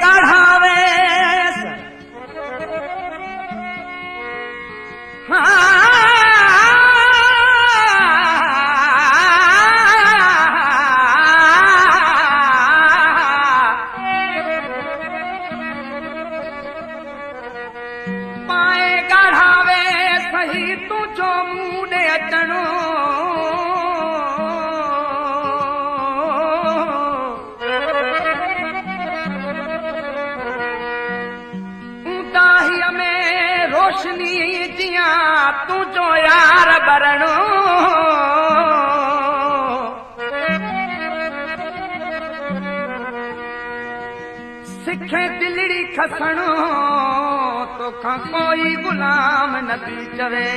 गढ़ावे पाए गढ़ावे सही तुझो मूडे अचणो उदाहीअ में रोशनी जिया तुझो यार बरणो सिखे दिलड़ी खसणो तोखां कोई गुलाम न थी चवे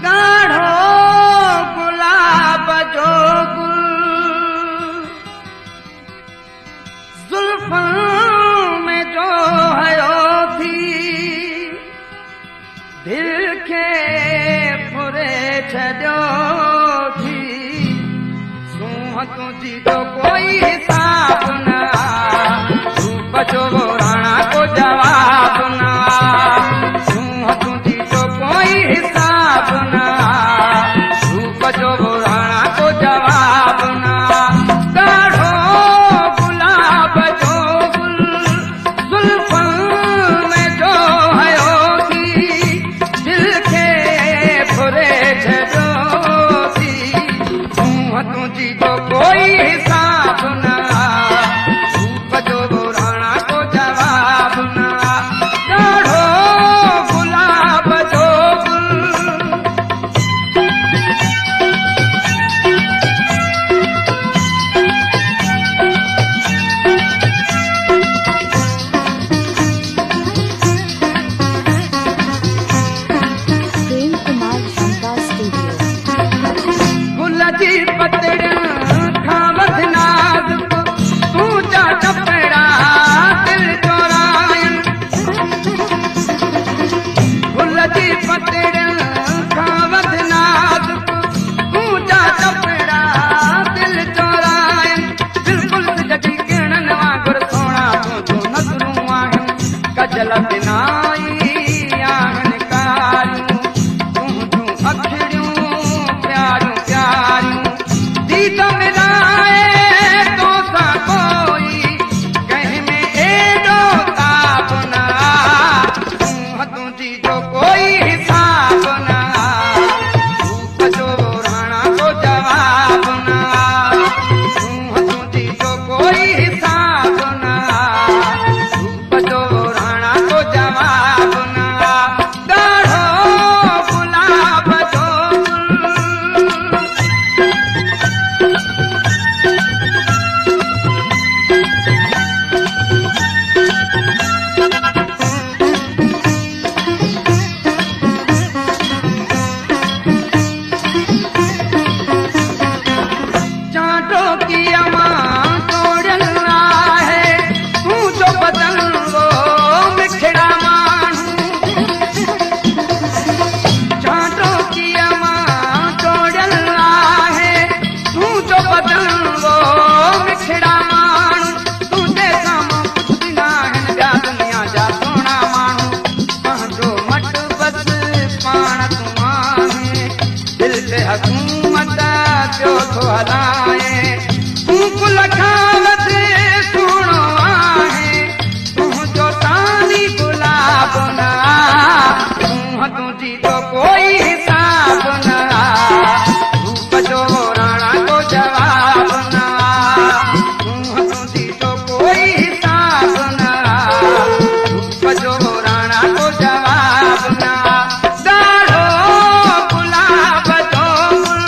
गाढ़ो गुलाब जो गुल जुल्फां में जो हयो थी दिल के फुरे छॾियो थी सूंह तुझी तो कोई हिसाब न रूप जो राणा को जवाब न सूंह तुझी तो कोई हिसाब न रूप जो राणा को जवाब न गाढ़ो गुलाब जो गुल जुल्फां में जो हयो थी दिल के फुरे छॾियो थी सूंह तुझी तो कोई हिसाब न रूप जो राणा को जवाब न गाढ़ो गुलाब जो गुल प्रेम कुमार शंकर स्टूडियो। गुल जी पतड़ियां खां वध नाज़ुक तूं जा चपड़ा दिल चोरायन गुल जी पतड़ियां खां वध नाज़ुक तूं जा चपड़ा दिल चोरायन बिल्कुल जॾी किरणन वांगुर सोना तूं नज़रूं आहिनि कजल बिनाई आहिनि कारियूं तूं अखिड़ियूं प्यारियूं प्यारियूं दीद मिलाए तो सा कोई कहीं में एडो ताप न तूं तुझी जो कोई हिसाब न रूप जो राणा को जवाब न तूं तुझी जो कोई हिसाब न रूप जो राणा को जवाब न गाढ़ो गुलाब जो गुल चांटो की अमां तोड़ियल आहे तूं जो बदन वो मिठड़ा माण्हू चांटो की अमां तोड़ियल आहे तूं जो बदन वो मिठड़ा माण्हू तुंहिंजे साम्हूं कुझु बि न आहिनि ॿिया दुनिया जा सोना माण्हू पंहिंजो मट बसि पाण तूं आहीं दिल ते हुकूमत पियो थो हलाए तूं कुल खां वधि सुहिणो आहे तुंहिंजो तानी गुलाब न तूं तुझी तो कोई हिसाब न रूप जो राणा को जवाब न तूं तुझी तो कोई हिसाब न रूप जो राणा को जवाब न गाढ़ो गुलाब जो गुल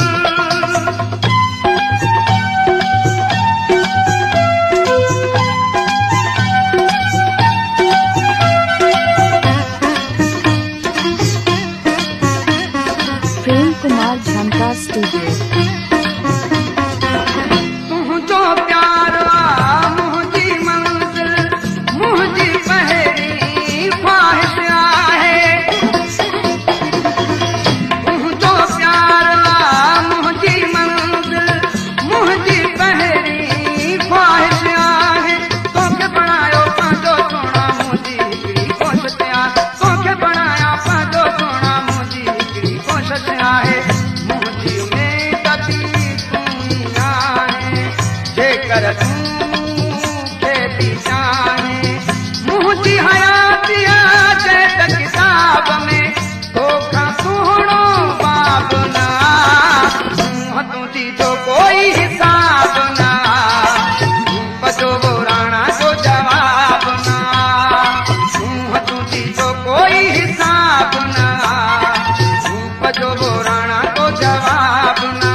खे थी चाहे मुंहिंजी हयाती चए त किताब में तोखां सुहिणो बाब न मुंहुं तुंहिंजी जो कोई हिसाब न बचो राणा जो जवाब न मुंहुं तुंहिंजी जो कोई हिसाब न बचो राणा जो जवाब न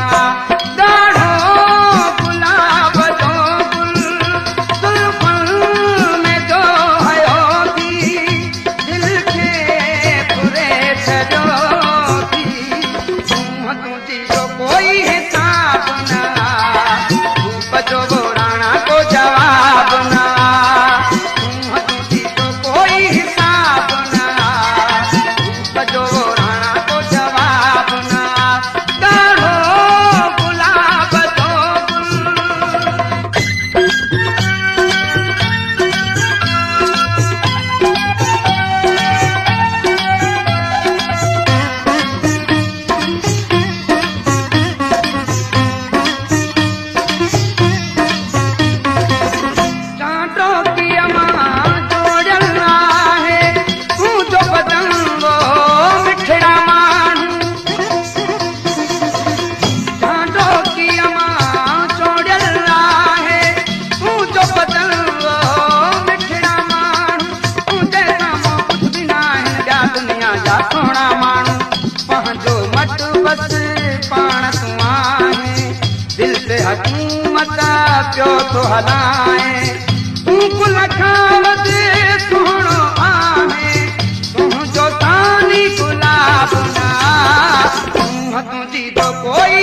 हुकूमत पियो थो हलाए तूं कुल खावत सुहिणो आहे तुंहिंजो तानी गुलाब न मुंहुं तुंहिंजी जो कोई